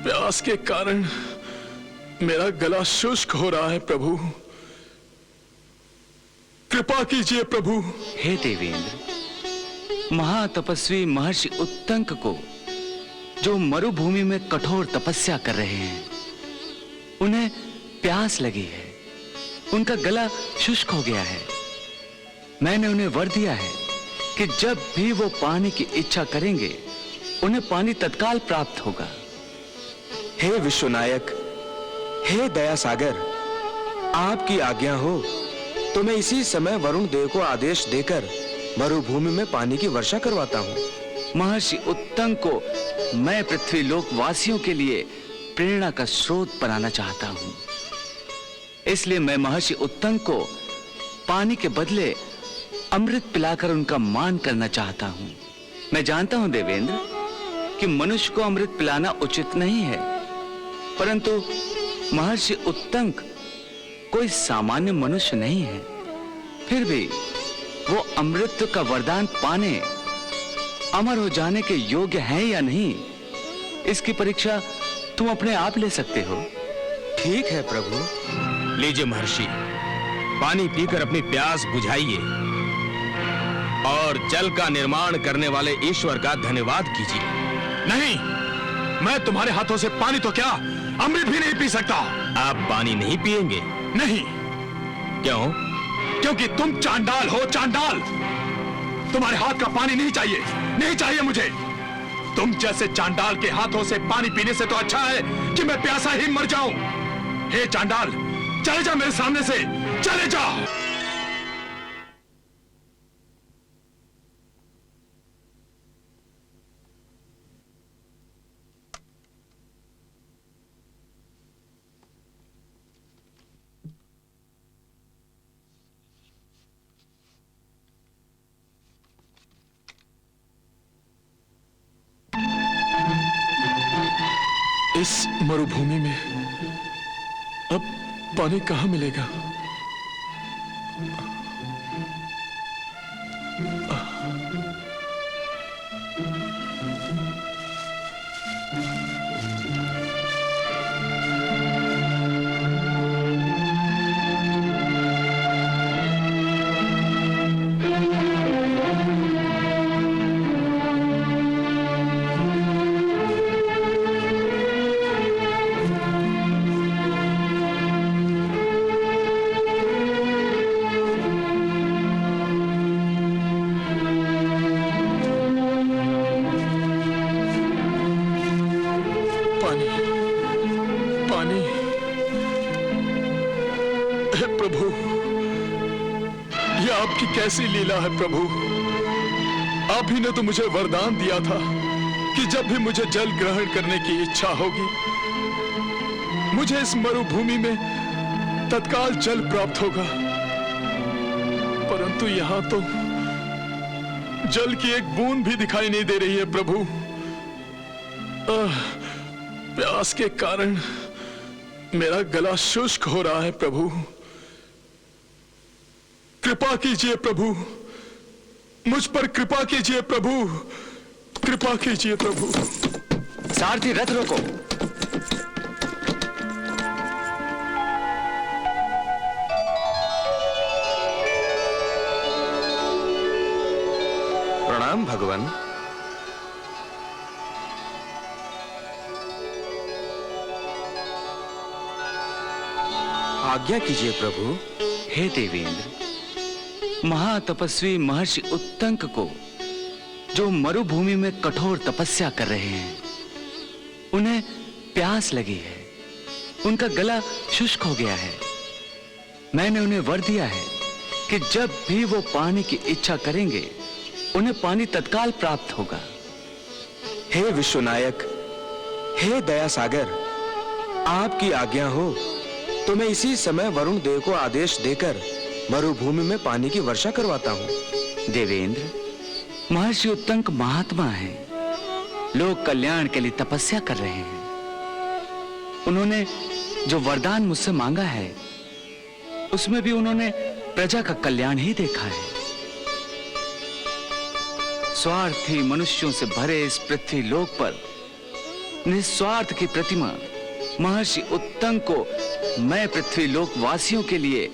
प्यास के कारण मेरा गला शुष्क हो रहा है प्रभु, कृपा कीजिए प्रभु। हे देवेंद्र, महातपस्वी महर्षि उत्तंक को, जो मरुभूमि में कठोर तपस्या कर रहे हैं, उन्हें प्यास लगी है, उनका गला शुष्क हो गया है। मैंने उन्हें वर दिया है कि जब भी वो पानी की इच्छा करेंगे, उन्हें पानी तत्काल प्राप्त होगा। हे विश्वनायक, हे दया सागर, आपकी आज्ञा हो तो मैं इसी समय वरुण देव को आदेश देकर मरुभूमि में पानी की वर्षा करवाता हूँ। महर्षि उत्तंक को मैं पृथ्वी लोक वासियों के लिए प्रेरणा का स्रोत बनाना चाहता हूँ। इसलिए मैं महर्षि उत्तंक को पानी के बदले अमृत पिलाकर उनका मान करना चाहता हूँ। मैं जानता हूँ देवेंद्र कि मनुष्य को अमृत पिलाना उचित नहीं है, परंतु महर्षि उत्तंक कोई सामान्य मनुष्य नहीं है। फिर भी वो अमृत का वरदान पाने, अमर हो जाने के योग्य हैं या नहीं, इसकी परीक्षा तुम अपने आप ले सकते हो। ठीक है प्रभु। लीजिए महर्षि, पानी पीकर अपनी प्यास बुझाइए और जल का निर्माण करने वाले ईश्वर का धन्यवाद कीजिए। नहीं, मैं तुम्हारे हाथों से पानी तो क्या, अमृत भी नहीं पी सकता। आप पानी नहीं पिएंगे? नहीं। क्यों? क्योंकि तुम चांडाल हो, चांडाल। तुम्हारे हाथ का पानी नहीं चाहिए, नहीं चाहिए मुझे। तुम जैसे चांडाल के हाथों से पानी पीने से तो अच्छा है कि मैं प्यासा ही मर जाऊं। हे चांडाल, चले जा मेरे सामने से, चले जा। इस मरुभूमि में अब पानी कहां मिलेगा? प्रभु, यह आपकी कैसी लीला है प्रभु। आप ही ने तो मुझे वरदान दिया था कि जब भी मुझे जल ग्रहण करने की इच्छा होगी, मुझे इस मरुभूमि में तत्काल जल प्राप्त होगा। परंतु यहां तो जल की एक बूंद भी दिखाई नहीं दे रही है प्रभु। प्यास के कारण मेरा गला शुष्क हो रहा है प्रभु। कृपा कीजिए प्रभु, मुझ पर कृपा कीजिए प्रभु, कृपा कीजिए प्रभु। सारथी, रथ रोको। प्रणाम भगवान। आज्ञा कीजिए प्रभु। हे देवेंद्र, महातपस्वी महर्षि उत्तंक को, जो मरुभूमि में कठोर तपस्या कर रहे हैं, उन्हें प्यास लगी है, उनका गला शुष्क हो गया है। मैंने उन्हें वर दिया है कि जब भी वो पानी की इच्छा करेंगे, उन्हें पानी तत्काल प्राप्त होगा। हे विश्वनायक, हे दया सागर, आपकी आज्ञा हो तो मैं इसी समय वरुण देव को आदेश देकर मरुभूमि में पानी की वर्षा करवाता हूँ। देवेंद्र, महर्षि उत्तंक महात्मा हैं, लोक कल्याण के लिए तपस्या कर रहे हैं। उन्होंने जो वरदान मुझसे मांगा है, उसमें भी उन्होंने प्रजा का कल्याण ही देखा है। स्वार्थी मनुष्यों से भरे इस पृथ्वी लोक पर निस्वार्थ की प्रतिमा महर्षि उत्तंग को मैं पृथ्वी लोक वासियों के लिए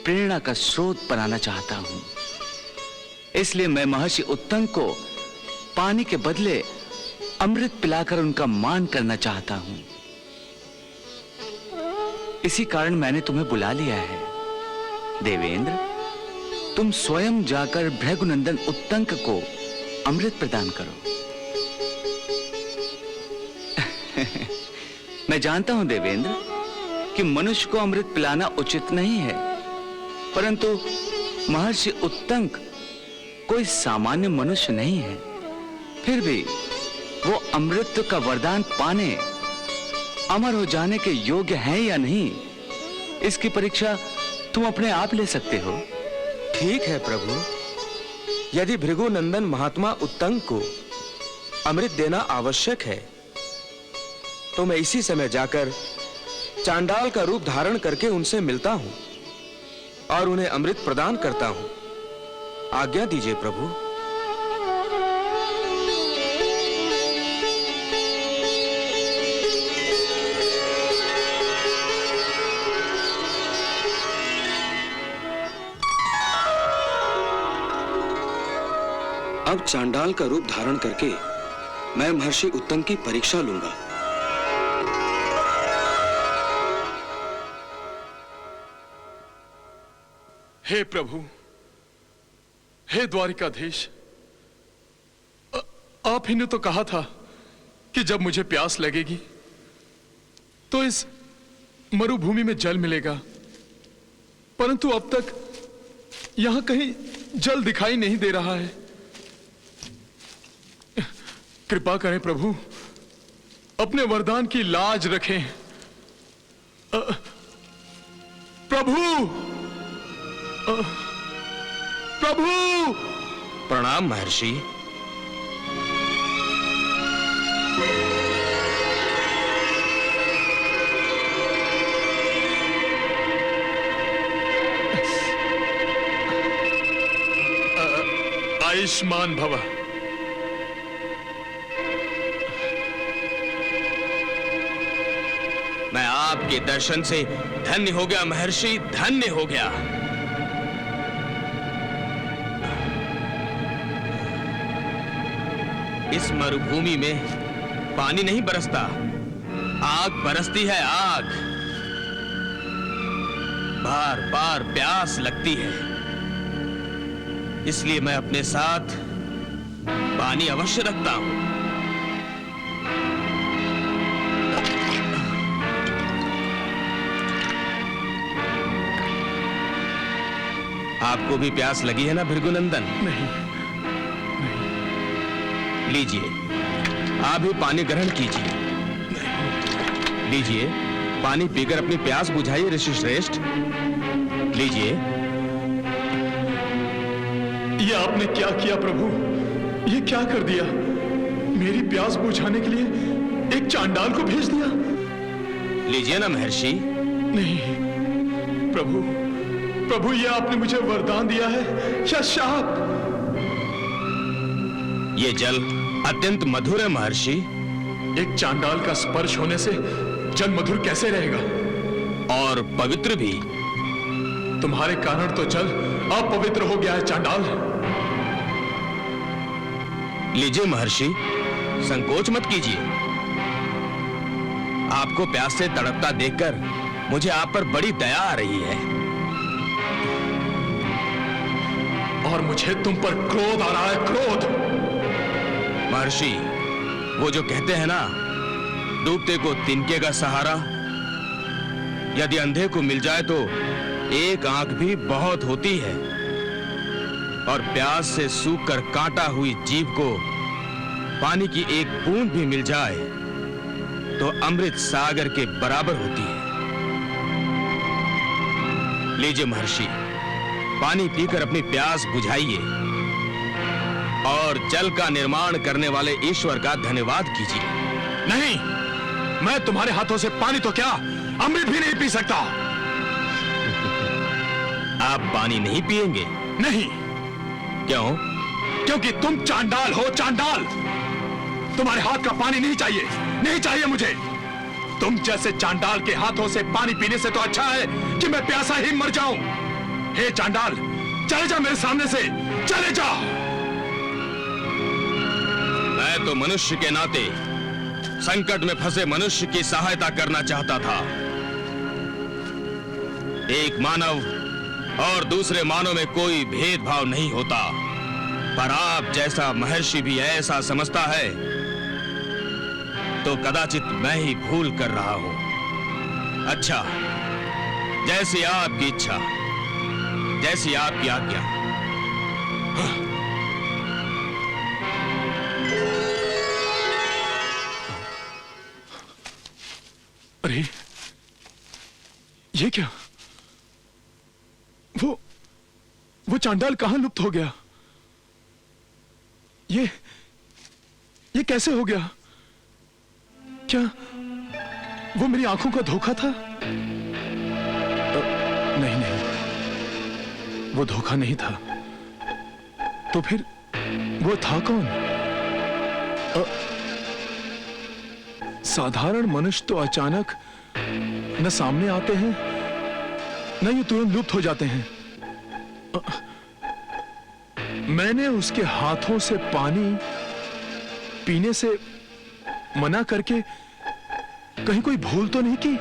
प्रेरणा का स्रोत बनाना चाहता हूं। इसलिए मैं महर्षि उत्तंग को पानी के बदले अमृत पिलाकर उनका मान करना चाहता हूं। इसी कारण मैंने तुम्हें बुला लिया है। देवेंद्र, तुम स्वयं जाकर भृगुनंदन उत्तंक को अमृत प्रदान करो। मैं जानता हूं देवेंद्र कि मनुष्य को अमृत पिलाना उचित नहीं है, परंतु महर्षि उत्तंक कोई सामान्य मनुष्य नहीं है। फिर भी वो अमृत का वरदान पाने, अमर हो जाने के योग्य हैं या नहीं, इसकी परीक्षा तुम अपने आप ले सकते हो। ठीक है प्रभु, यदि भृगुनंदन महात्मा उत्तंग को अमृत देना आवश्यक है तो मैं इसी समय जाकर चांडाल का रूप धारण करके उनसे मिलता हूं और उन्हें अमृत प्रदान करता हूं। आज्ञा दीजिए प्रभु। अब चांडाल का रूप धारण करके मैं महर्षि उत्तंग की परीक्षा लूंगा। हे प्रभु, हे द्वारिकाधीश, आप ही ने तो कहा था कि जब मुझे प्यास लगेगी तो इस मरुभूमि में जल मिलेगा, परंतु अब तक यहां कहीं जल दिखाई नहीं दे रहा है। कृपा करें प्रभु, अपने वरदान की लाज रखें। प्रभु, प्रभु! प्रणाम महर्षि। आयुष्मान भव। मैं आपके दर्शन से धन्य हो गया महर्षि, धन्य हो गया। इस मरुभूमि में पानी नहीं बरसता, आग बरसती है, आग। बार बार प्यास लगती है, इसलिए मैं अपने साथ पानी अवश्य रखता हूं। आपको भी प्यास लगी है ना भृगुनंदन? नहीं। लीजिए, आप भी पानी ग्रहण कीजिए। लीजिए, पानी पीकर अपनी प्यास बुझाइए ऋषि श्रेष्ठ। लीजिए। ये आपने क्या किया प्रभु? ये क्या कर दिया? मेरी प्यास बुझाने के लिए एक चांडाल को भेज दिया। लीजिए ना महर्षि। नहीं प्रभु, प्रभु, ये आपने मुझे वरदान दिया है या शाप? ये जल अत्यंत मधुर है महर्षि। एक चांडाल का स्पर्श होने से जल मधुर कैसे रहेगा? और पवित्र भी। तुम्हारे कारण तो जल अपवित्र हो गया है चांडाल। लीजिए महर्षि, संकोच मत कीजिए। आपको प्यास से तड़पता देखकर मुझे आप पर बड़ी दया आ रही है। और मुझे तुम पर क्रोध आ रहा है, क्रोध। महर्षि, वो जो कहते हैं ना, डूबते को तिनके का सहारा। यदि अंधे को मिल जाए तो एक आंख भी बहुत होती है, और प्यास से सूखकर कांटा हुई जीभ को पानी की एक बूंद भी मिल जाए तो अमृत सागर के बराबर होती है। लीजिए महर्षि, पानी पीकर अपनी प्यास बुझाइए और जल का निर्माण करने वाले ईश्वर का धन्यवाद कीजिए। नहीं, मैं तुम्हारे हाथों से पानी तो क्या, अमृत भी नहीं पी सकता। आप पानी नहीं पिएंगे? नहीं। क्यों? क्योंकि तुम चांडाल हो, चांडाल। तुम्हारे हाथ का पानी नहीं चाहिए, नहीं चाहिए मुझे। तुम जैसे चांडाल के हाथों से पानी पीने से तो अच्छा है कि मैं प्यासा ही मर जाऊं। हे चांडाल, चले जा मेरे सामने से, चले जा। मैं तो मनुष्य के नाते संकट में फंसे मनुष्य की सहायता करना चाहता था। एक मानव और दूसरे मानव में कोई भेदभाव नहीं होता, पर आप जैसा महर्षि भी ऐसा समझता है तो कदाचित मैं ही भूल कर रहा हूं। अच्छा, जैसी आपकी इच्छा, जैसी आपकी आज्ञा। अरे ये क्या? वो चांडाल कहां लुप्त हो गया? ये कैसे हो गया? क्या वो मेरी आंखों का धोखा था? नहीं, वो धोखा नहीं था। तो फिर वो था कौन? साधारण मनुष्य तो अचानक न सामने आते हैं न ये तुरंत लुप्त हो जाते हैं। मैंने उसके हाथों से पानी पीने से मना करके कहीं कोई भूल तो नहीं की?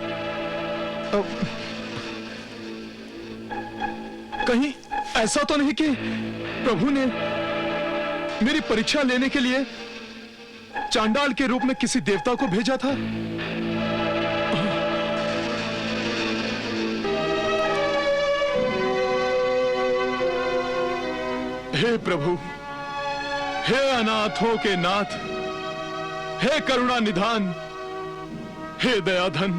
कहीं ऐसा तो नहीं कि प्रभु ने मेरी परीक्षा लेने के लिए चांडाल के रूप में किसी देवता को भेजा था? हे प्रभु, हे अनाथों के नाथ, हे करुणा निधान, हे दयाधन,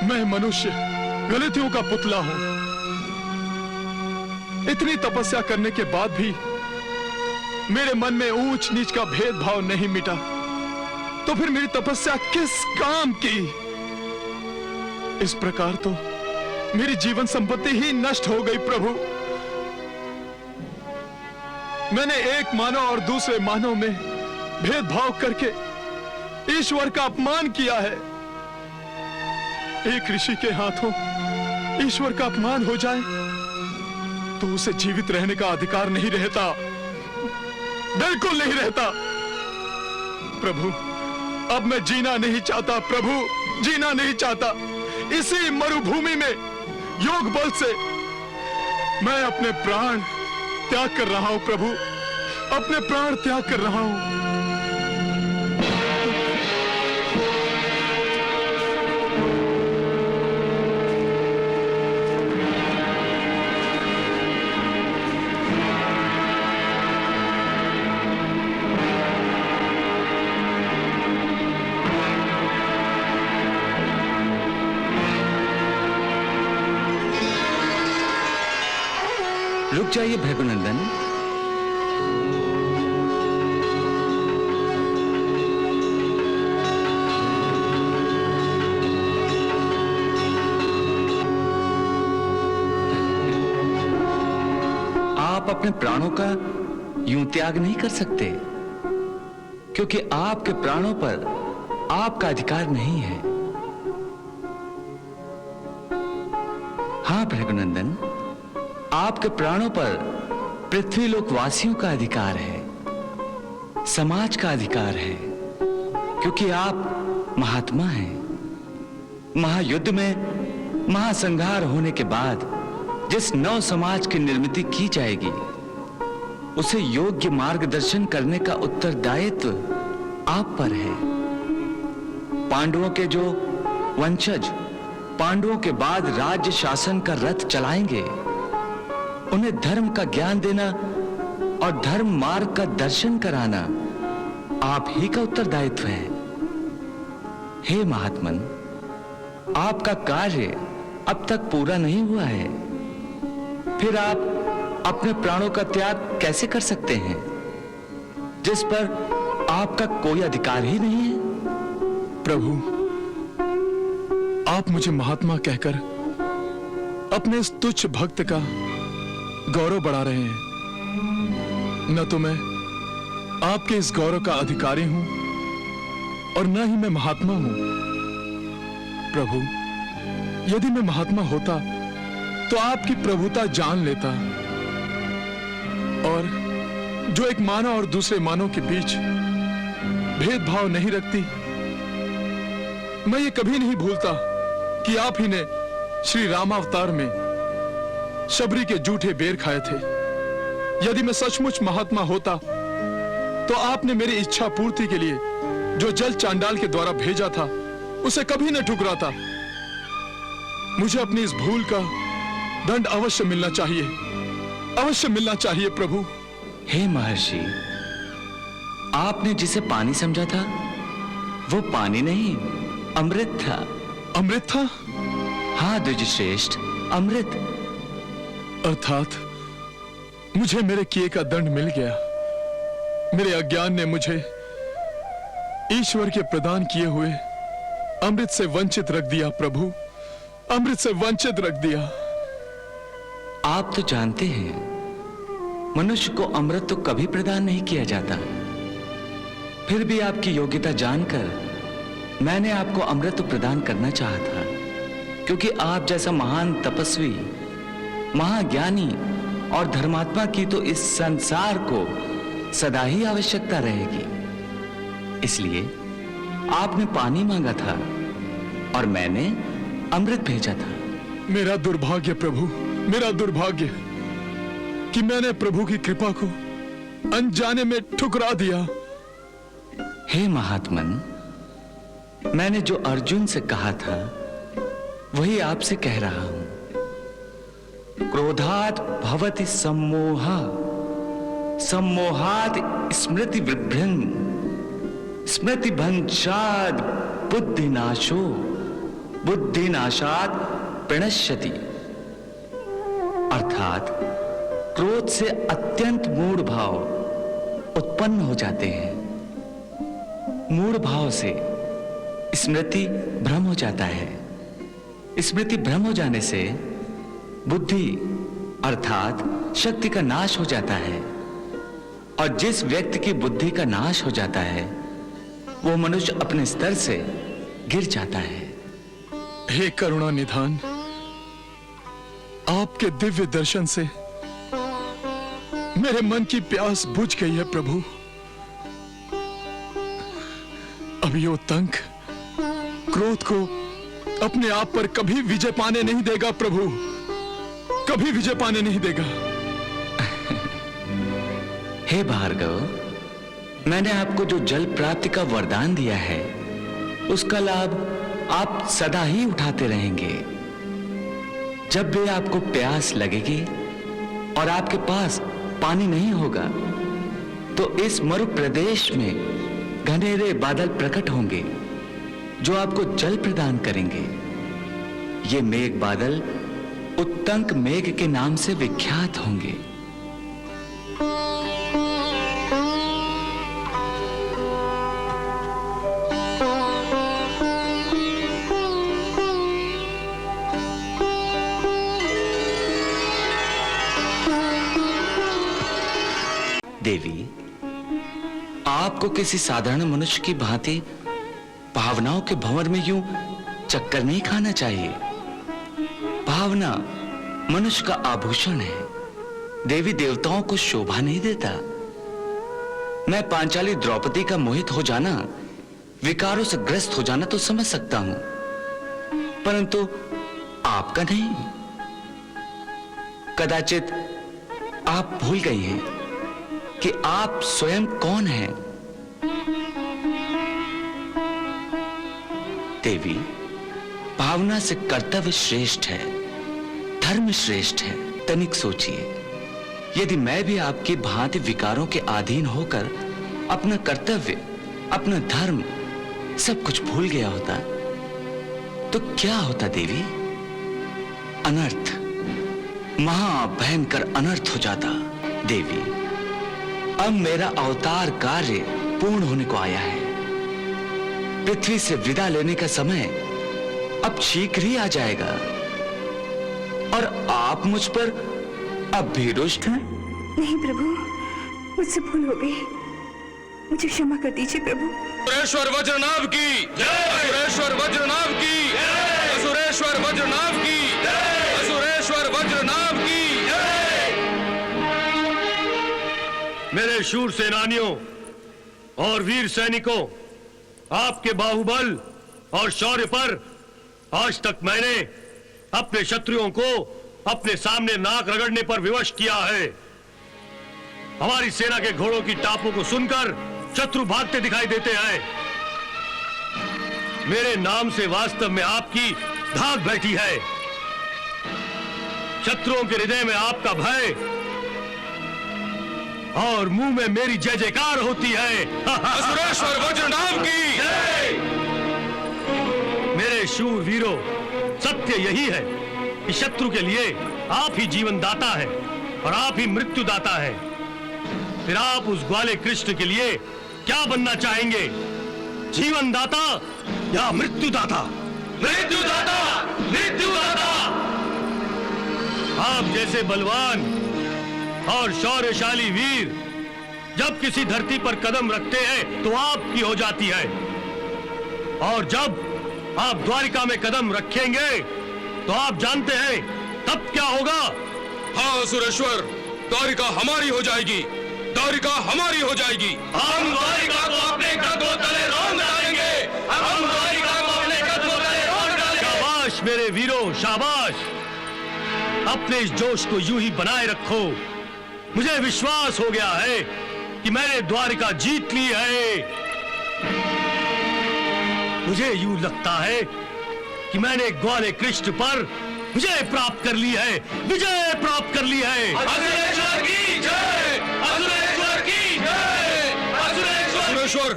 मैं मनुष्य गलतियों का पुतला हूं। इतनी तपस्या करने के बाद भी मेरे मन में ऊंच नीच का भेदभाव नहीं मिटा, तो फिर मेरी तपस्या किस काम की? इस प्रकार तो मेरी जीवन संपत्ति ही नष्ट हो गई। प्रभु, मैंने एक मानव और दूसरे मानव में भेदभाव करके ईश्वर का अपमान किया है। एक ऋषि के हाथों ईश्वर का अपमान हो जाए तो उसे जीवित रहने का अधिकार नहीं रहता, बिल्कुल नहीं रहता। प्रभु, अब मैं जीना नहीं चाहता। प्रभु, जीना नहीं चाहता। इसी मरुभूमि में योग बल से मैं अपने प्राण त्याग कर रहा हूं। प्रभु, अपने प्राण त्याग कर रहा हूं। रुक जाइए भृगुनंदन। आप अपने प्राणों का यूं त्याग नहीं कर सकते, क्योंकि आपके प्राणों पर आपका अधिकार नहीं है। हाँ भृगुनंदन, आपके प्राणों पर पृथ्वी लोक वासियों का अधिकार है, समाज का अधिकार है, क्योंकि आप महात्मा हैं। महायुद्ध में महासंहार होने के बाद जिस नव समाज की निर्मिति की जाएगी, उसे योग्य मार्गदर्शन करने का उत्तरदायित्व आप पर है। पांडवों के जो वंशज पांडवों के बाद राज्य शासन का रथ चलाएंगे, उन्हें धर्म का ज्ञान देना और धर्म मार्ग का दर्शन कराना आप ही का उत्तरदायित्व है। हे महात्मन, आपका कार्य अब तक पूरा नहीं हुआ है, फिर आप अपने प्राणों का त्याग कैसे कर सकते हैं, जिस पर आपका कोई अधिकार ही नहीं है? प्रभु, आप मुझे महात्मा कहकर अपने इस तुच्छ भक्त का गौरव बढ़ा रहे हैं। न तो मैं आपके इस गौरव का अधिकारी हूं और न ही मैं महात्मा हूं। प्रभु, यदि मैं महात्मा होता तो आपकी प्रभुता जान लेता, और जो एक मानव और दूसरे मानव के बीच भेदभाव नहीं रखती। मैं ये कभी नहीं भूलता कि आप ही ने श्री रामावतार में शबरी के जूठे बेर खाए थे। यदि मैं सचमुच महात्मा होता तो आपने मेरी इच्छा पूर्ति के लिए जो जल चांडाल के द्वारा भेजा था उसे कभी न ठुकराता। मुझे अपनी इस भूल का दंड अवश्य मिलना चाहिए, अवश्य मिलना चाहिए प्रभु। हे महर्षि, आपने जिसे पानी समझा था वो पानी नहीं, अमृत था। अमृत था? हाँ द्विजश्रेष्ठ, अमृत। अर्थात मुझे मेरे किए का दंड मिल गया। मेरे अज्ञान ने मुझे ईश्वर के प्रदान किए हुए अमृत से वंचित रख दिया प्रभु, अमृत से वंचित रख दिया। आप तो जानते हैं मनुष्य को अमृत तो कभी प्रदान नहीं किया जाता। फिर भी आपकी योग्यता जानकर मैंने आपको अमृत तो प्रदान करना चाहा था, क्योंकि आप जैसा महान तपस्वी, महाज्ञानी और धर्मात्मा की तो इस संसार को सदा ही आवश्यकता रहेगी। इसलिए आपने पानी मांगा था और मैंने अमृत भेजा था। मेरा दुर्भाग्य प्रभु, मेरा दुर्भाग्य कि मैंने प्रभु की कृपा को अनजाने में ठुकरा दिया। हे महात्मन, मैंने जो अर्जुन से कहा था वही आपसे कह रहा हूं। क्रोधात् भवति सम्मोहा, सम्मोहात् स्मृति विभ्रम, स्मृति भंशात् बुद्धिनाशो, बुद्धिनाशात् प्रणश्यति। अर्थात क्रोध से अत्यंत मूढ़ भाव उत्पन्न हो जाते हैं। मूढ़ भाव से स्मृति भ्रम हो जाता है। स्मृति भ्रम हो जाने से बुद्धि अर्थात शक्ति का नाश हो जाता है, और जिस व्यक्ति की बुद्धि का नाश हो जाता है वो मनुष्य अपने स्तर से गिर जाता है। हे करुणा निधान, आपके दिव्य दर्शन से मेरे मन की प्यास बुझ गई है प्रभु। अब ये उतंक क्रोध को अपने आप पर कभी विजय पाने नहीं देगा प्रभु, कभी विजय पाने नहीं देगा। हे भार्गव, मैंने आपको जो जल प्राप्ति का वरदान दिया है उसका लाभ आप सदा ही उठाते रहेंगे। जब भी आपको प्यास लगेगी और आपके पास पानी नहीं होगा तो इस मरु प्रदेश में घनेरे बादल प्रकट होंगे जो आपको जल प्रदान करेंगे। ये मेघ बादल उत्तंक मेघ के नाम से विख्यात होंगे। देवी, आपको किसी साधारण मनुष्य की भांति भावनाओं के भंवर में यूं चक्कर नहीं खाना चाहिए। भावना मनुष्य का आभूषण है, देवी देवताओं को शोभा नहीं देता। मैं पांचाली द्रौपदी का मोहित हो जाना, विकारों से ग्रस्त हो जाना तो समझ सकता हूं, परंतु आपका नहीं। कदाचित आप भूल गई हैं कि आप स्वयं कौन हैं। देवी, भावना से कर्तव्य श्रेष्ठ है, धर्म श्रेष्ठ है। तनिक सोचिए, यदि मैं भी आपकी भांति विकारों के अधीन होकर अपना कर्तव्य, अपना धर्म सब कुछ भूल गया होता तो क्या होता देवी? अनर्थ, महाभयंकर अनर्थ हो जाता। देवी, अब मेरा अवतार कार्य पूर्ण होने को आया है। पृथ्वी से विदा लेने का समय अब शीघ्र ही आ जाएगा, और आप मुझ पर अब भी रुष्ट हैं? नहीं प्रभु, मुझसे भूल हो गई। मुझे क्षमा कर दीजिए प्रभु। असुरेश्वर वज्रनाभ की जय, असुरेश्वर वज्रनाभ की जय, असुरेश्वर वज्रनाभ की जय, असुरेश्वर वज्रनाभ की जय। मेरे शूर सेनानियों और वीर सैनिकों, आपके बाहुबल और शौर्य पर आज तक मैंने अपने शत्रुओं को अपने सामने नाक रगड़ने पर विवश किया है। हमारी सेना के घोड़ों की टापों को सुनकर शत्रु भागते दिखाई देते हैं। मेरे नाम से वास्तव में आपकी धाक बैठी है। शत्रुओं के हृदय में आपका भय और मुंह में मेरी जय जयकार होती है। असुरेश्वर वज्रनाभ की जय। मेरे शूर वीरों, सत्य यही है कि शत्रु के लिए आप ही जीवन दाता है और आप ही मृत्यु दाता है। फिर आप उस ग्वाले कृष्ण के लिए क्या बनना चाहेंगे? जीवन दाता या मृत्यु दाता? मृत्यु दाता, मृत्यु दाता। आप जैसे बलवान और शौर्यशाली वीर जब किसी धरती पर कदम रखते हैं तो आपकी हो जाती है, और जब आप द्वारिका में कदम रखेंगे तो आप जानते हैं तब क्या होगा? हाँ असुरेश्वर, द्वारिका हमारी हो जाएगी, द्वारिका हमारी हो जाएगी। हम द्वारिका को अपने कदमों तले रौंद डालेंगे, हम द्वारिका को अपने कदमों तले रौंद डालेंगे। शाबाश मेरे वीरों, शाबाश। अपने इस जोश को यूं ही बनाए रखो। मुझे विश्वास हो गया है कि मैंने द्वारिका जीत ली है। मुझे यूं लगता है कि मैंने ग्वाले कृष्ण पर विजय प्राप्त कर ली है, विजय प्राप्त कर ली है। असुरेश्वर की जय, असुरेश्वर की जय, असुरेश्वर। असुरेश्वर,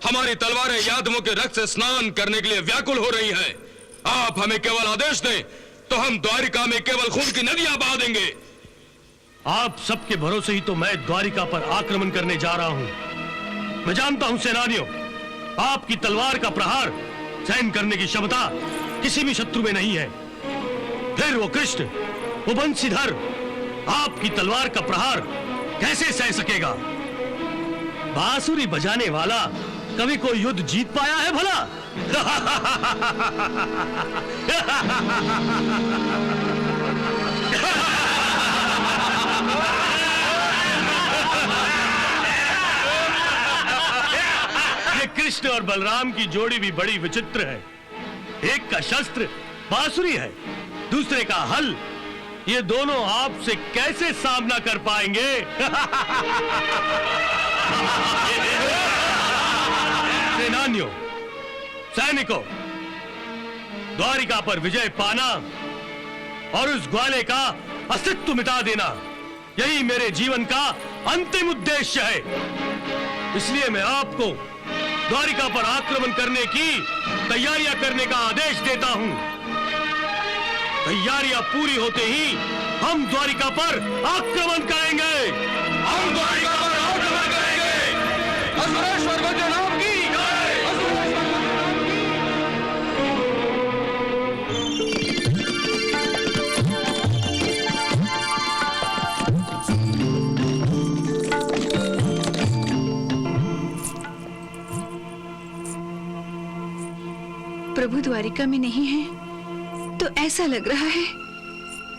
हमारी तलवारें यादवों के रक्त से स्नान करने के लिए व्याकुल हो रही हैं। आप हमें केवल आदेश दें तो हम द्वारिका में केवल खून की नदियां बहा देंगे। आप सबके भरोसे ही तो मैं द्वारिका पर आक्रमण करने जा रहा हूं। मैं जानता हूं सेनानियों, आपकी तलवार का प्रहार सहन करने की क्षमता किसी भी शत्रु में नहीं है। फिर वो कृष्ण, वो बंशीधर आपकी तलवार का प्रहार कैसे सह सकेगा? बांसुरी बजाने वाला कभी कोई युद्ध जीत पाया है भला? ये कृष्ण और बलराम की जोड़ी भी बड़ी विचित्र है। एक का शस्त्र बांसुरी है, दूसरे का हल। ये दोनों आपसे कैसे सामना कर पाएंगे? सेनानियों, सैनिकों, द्वारिका पर विजय पाना और उस ग्वाले का अस्तित्व मिटा देना, यही मेरे जीवन का अंतिम उद्देश्य है। इसलिए मैं आपको द्वारिका पर आक्रमण करने की तैयारियां करने का आदेश देता हूं। तैयारियां पूरी होते ही हम द्वारिका पर आक्रमण करेंगे। हम द्वारिका पर आक्रमण करेंगे। असुरेश्वर वज्रनाभ की जय, असुरेश्वर वज्रनाभ की। प्रभु द्वारिका में नहीं है तो ऐसा लग रहा है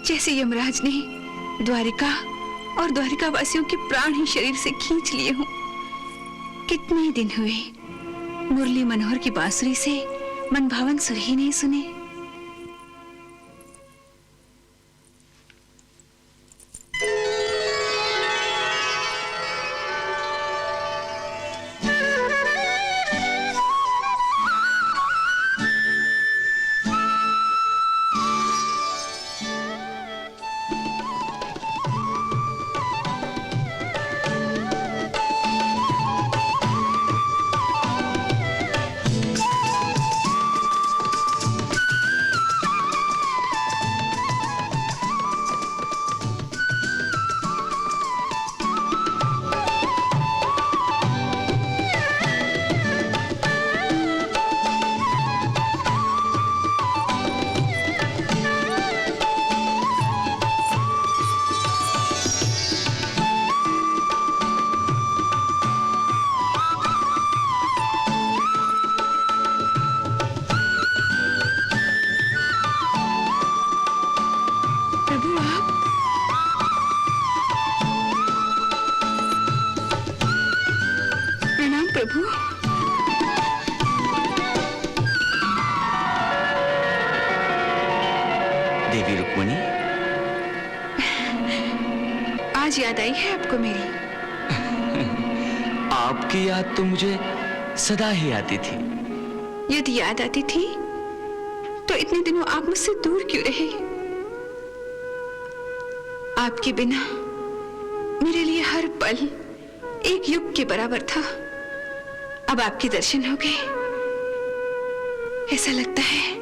जैसे यमराज ने द्वारिका और द्वारिका वासियों के प्राण ही शरीर से खींच लिए हों। कितने दिन हुए मुरली मनोहर की बांसुरी से मनभावन सुर ही नहीं सुने। देवी रुक्मिणी, आज याद आई है आपको मेरी? आपकी याद तो मुझे सदा ही आती थी। यदि याद आती थी तो इतने दिनों आप मुझसे दूर क्यों रहे? आपके बिना मेरे लिए हर पल एक युग के बराबर था। अब आपके दर्शन हो गए, ऐसा लगता है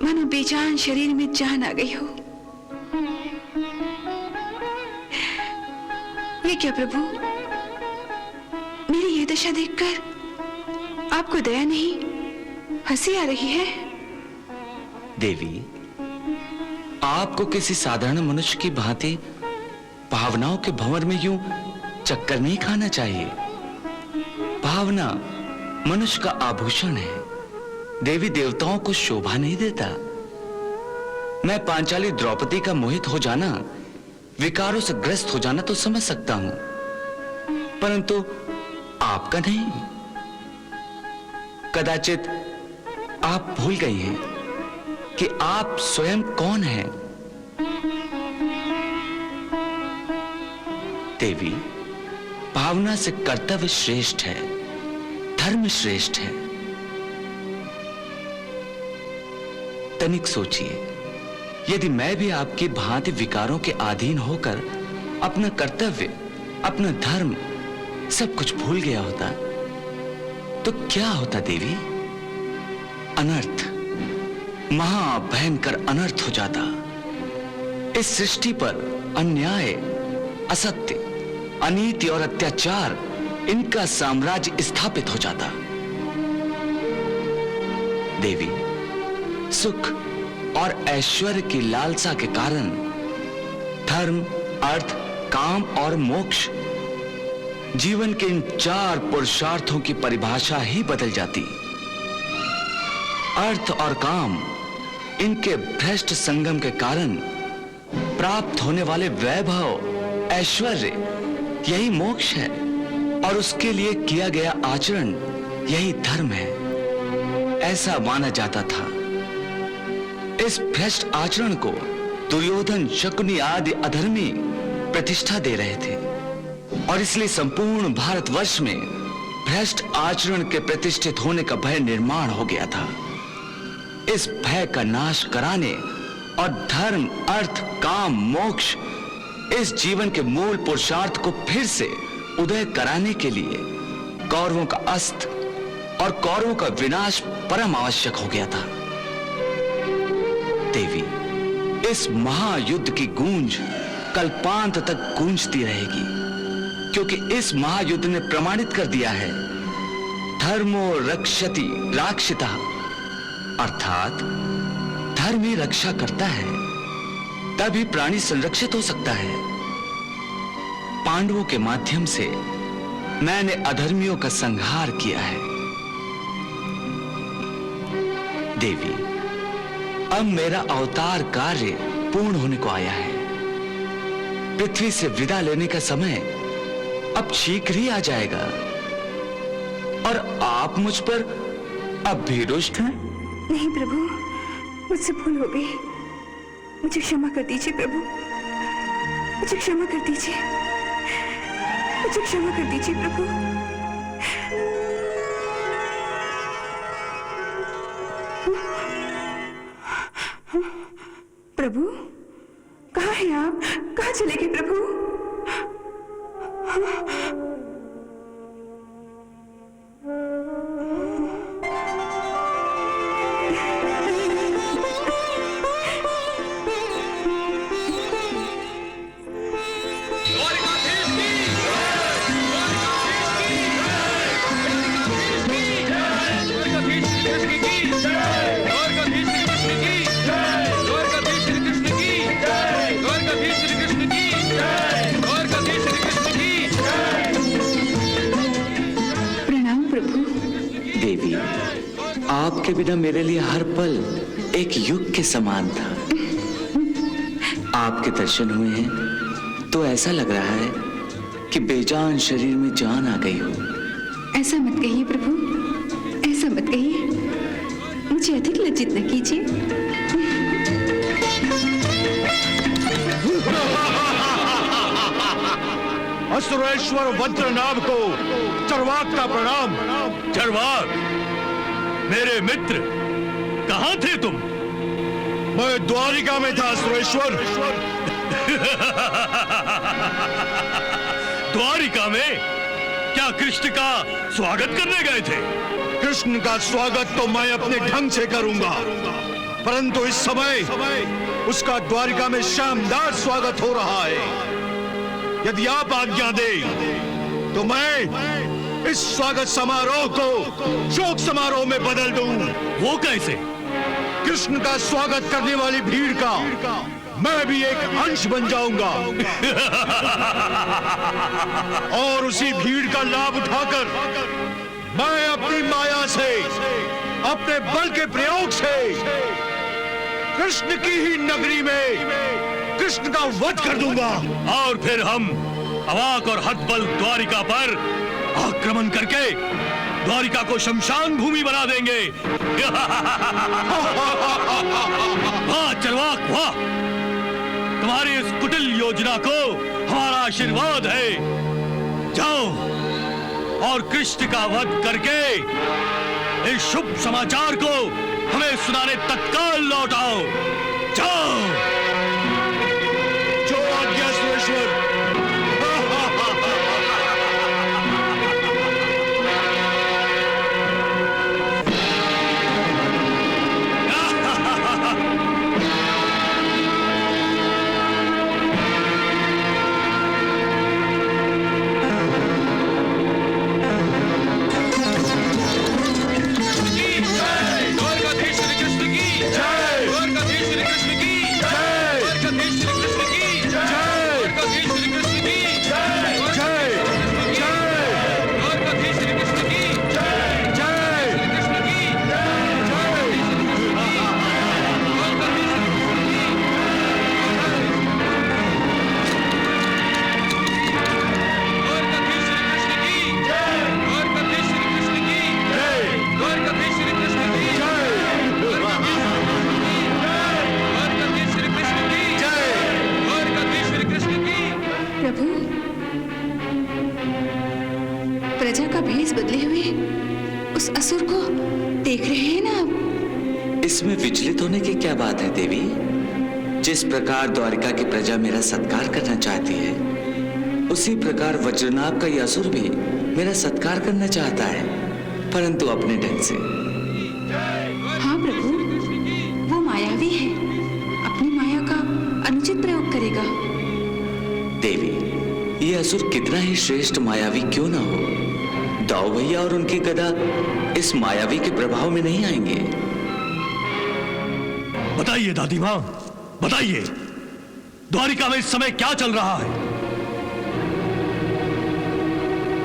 मानो बेजान शरीर में जान आ गई हो। ये क्या प्रभु, मेरी ये दशा देखकर आपको दया नहीं, हंसी आ रही है? देवी, आपको किसी साधारण मनुष्य की भांति भावनाओं के भंवर में यूं चक्कर नहीं खाना चाहिए। भावना मनुष्य का आभूषण है, देवी देवताओं को शोभा नहीं देता। मैं पांचाली द्रौपदी का मोहित हो जाना, विकारों से ग्रस्त हो जाना तो समझ सकता हूं, परंतु आपका नहीं। कदाचित आप भूल गई हैं कि आप स्वयं कौन हैं। देवी, भावना से कर्तव्य श्रेष्ठ है, धर्म श्रेष्ठ है। तनिक सोचिए, यदि मैं भी आपकी भांति विकारों के अधीन होकर अपना कर्तव्य, अपना धर्म सब कुछ भूल गया होता तो क्या होता देवी? अनर्थ, महाभयंकर अनर्थ हो जाता। इस सृष्टि पर अन्याय, असत्य, अनीति और अत्याचार, इनका साम्राज्य स्थापित हो जाता। देवी, सुख और ऐश्वर्य की लालसा के कारण धर्म, अर्थ, काम और मोक्ष, जीवन के इन 4 पुरुषार्थों की परिभाषा ही बदल जाती। अर्थ और काम, इनके भ्रष्ट संगम के कारण प्राप्त होने वाले वैभव, ऐश्वर्य, यही मोक्ष है और उसके लिए किया गया आचरण यही धर्म है, ऐसा माना जाता था। इस भ्रष्ट आचरण को दुर्योधन, शकुनी आदि अधर्मी प्रतिष्ठा दे रहे थे और इसलिए संपूर्ण भारतवर्ष में भ्रष्ट आचरण के प्रतिष्ठित होने का भय निर्माण हो गया था। इस भय का नाश कराने और धर्म, अर्थ, काम, मोक्ष, इस जीवन के मूल पुरुषार्थ को फिर से उदय कराने के लिए कौरवों का अस्त और कौरवों का विनाश परम आवश्यक हो गया था। देवी, इस महायुद्ध की गूंज कल्पांत तक गूंजती रहेगी, क्योंकि इस महायुद्ध ने प्रमाणित कर दिया है धर्मो रक्षति राक्षितः, अर्थात धर्म ही रक्षा करता है, तभी प्राणी संरक्षित हो सकता है। पांडवों के माध्यम से मैंने अधर्मियों का संहार किया है। देवी, अब मेरा अवतार कार्य पूर्ण होने को आया है। पृथ्वी से विदा लेने का समय अब शीघ्र ही आ जाएगा और आप मुझ पर अब भी रुष्ट हैं? नहीं प्रभु, मुझसे भूल हो गई, मुझे क्षमा कर दीजिए प्रभु, मुझे क्षमा कर दीजिए, मुझे क्षमा कर दीजिए प्रभु। प्रभु, कहाँ हैं आप? कहाँ चले गए प्रभु? आपके बिना मेरे लिए हर पल एक युग के समान था। आपके दर्शन हुए हैं तो ऐसा लग रहा है कि बेजान शरीर में जान आ गई हो। ऐसा मत कहिए प्रभु, ऐसा मत कहिए, मुझे अधिक लज्जित न कीजिए। असुरेश्वर वज्रनाभ को चरवाक का प्रणाम। चरवाक, मेरे मित्र, कहां थे तुम? मैं द्वारिका में था असुरेश्वर। द्वारिका में? क्या कृष्ण का स्वागत करने गए थे? कृष्ण का स्वागत तो मैं अपने ढंग से करूंगा, परंतु इस समय उसका द्वारिका में शानदार स्वागत हो रहा है। यदि आप आज्ञा दें तो मैं इस स्वागत समारोह को शोक समारोह में बदल दूं। वो कैसे? कृष्ण का स्वागत करने वाली भीड़ का मैं भी एक अंश बन जाऊंगा और उसी भीड़ का लाभ उठाकर मैं अपनी माया से, अपने बल के प्रयोग से कृष्ण की ही नगरी में कृष्ण का वध कर दूंगा। और फिर हम अवाक और हतबल द्वारिका पर आक्रमण करके द्वारिका को शमशान भूमि बना देंगे। वाह चरवाक वाह, तुम्हारी इस कुटिल योजना को हमारा आशीर्वाद है। जाओ और कृष्ण का वध करके इस शुभ समाचार को हमें सुनाने तत्काल लौट आओ। जाओ। जो आज्ञा सुरेश्वर। प्रजा का भेष बदले हुए उस असुर को देख रहे हैं ना आप? इसमें विचलित होने की क्या बात है देवी? जिस प्रकार द्वारिका की प्रजा मेरा सत्कार करना चाहती है, उसी प्रकार वज्रनाभ का यह असुर भी मेरा सत्कार करना चाहता है, परंतु अपने ढंग से। हाँ प्रभु, वो मायावी है, अपनी माया का अनुचित प्रयोग करेगा। देवी, यह असुर कितना ही श्रेष्ठ मायावी क्यों ना हो, दाऊ भैया और उनकी गदा इस मायावी के प्रभाव में नहीं आएंगे। बताइए दादी माँ, बताइए, द्वारिका में इस समय क्या चल रहा है?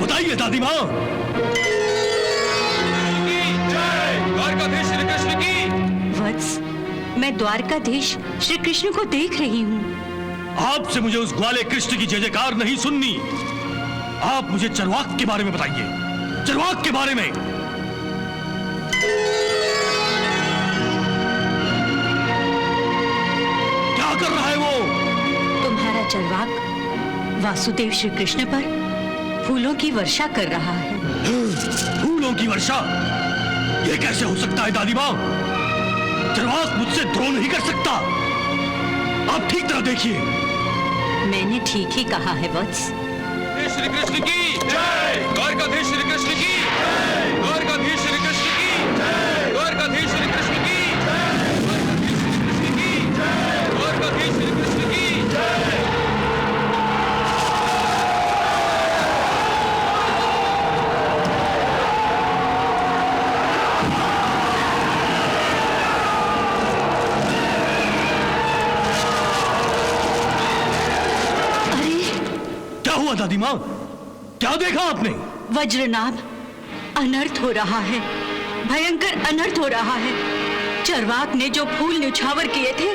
बताइए दादी माँ। द्वारकाधीश श्री कृष्ण की। वत्स, मैं द्वारकाधीश श्री कृष्ण को देख रही हूँ। आपसे मुझे उस ग्वाले कृष्ण की जय जयकार नहीं सुननी। आप मुझे चरवाक के बारे में बताइए, चरवाक के बारे में। क्या कर रहा है वो? तुम्हारा चरवाक वासुदेव श्री कृष्ण पर फूलों की वर्षा कर रहा है। फूलों की वर्षा? यह कैसे हो सकता है दादी माँ? चरवाक मुझसे द्रोह नहीं कर सकता। आप ठीक तरह देखिए। मैंने ठीक ही कहा है वत्स। श्री कृष्ण की जय। द्वारकाधीश श्री कृष्ण की जय। द्वारकाधीश श्री कृष्ण की जय। द्वारकाधीश श्री कृष्ण की जय। द्वारकाधीश श्री कृष्ण की जय। दादी माँ, क्या देखा आपने? वज्रनाभ, अनर्थ हो रहा है, भयंकर अनर्थ हो रहा है। चरवाक ने जो फूल न्यौछावर किए थे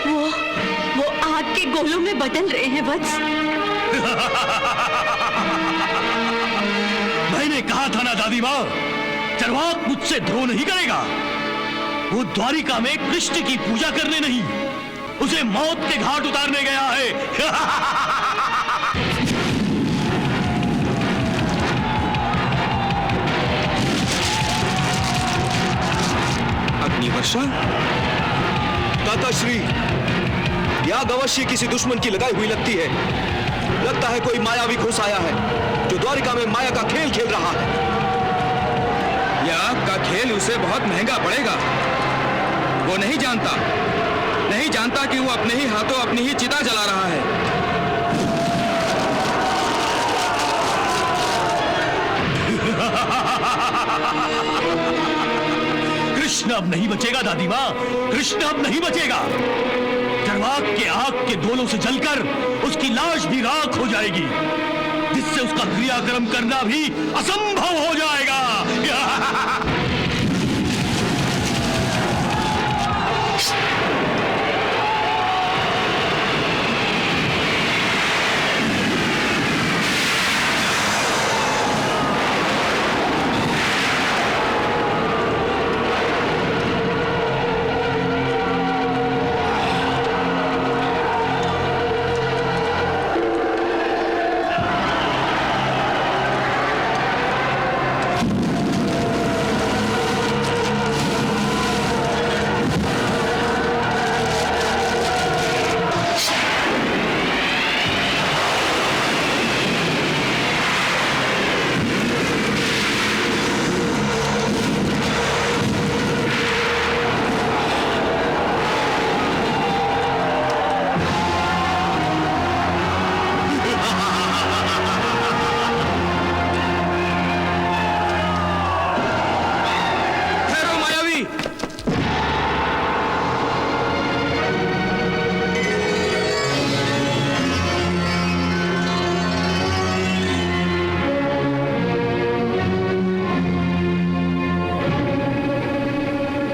वो आग के गोलों में बदल रहे हैं वत्स। मैंने कहा था ना दादी माँ, चरवाक मुझसे द्रोह नहीं करेगा। वो द्वारिका में कृष्ण की पूजा करने नहीं, उसे मौत के घाट उतारने गया है। पानी वर्षा? दाताश्री, याग अवश्य किसी दुश्मन की लगाई हुई लगती है। लगता है कोई मायावी घुस आया है जो द्वारिका में माया का खेल खेल रहा है। याग का खेल उसे बहुत महंगा पड़ेगा। वो नहीं जानता कि वो अपने ही हाथों अपनी ही चिता जला रहा है। कृष्ण अब नहीं बचेगा दादी माँ, कृष्ण अब नहीं बचेगा। चरवाक के आग के गोलों से जलकर उसकी लाश भी राख हो जाएगी, जिससे उसका क्रियाक्रम करना भी असंभव हो जाएगा।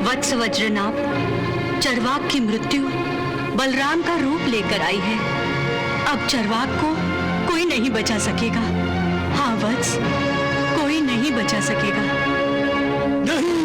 वत्स वज्रनाभ, चरवाक की मृत्यु बलराम का रूप लेकर आई है। अब चरवाक को कोई नहीं बचा सकेगा। हाँ वत्स, कोई नहीं बचा सकेगा। नहीं,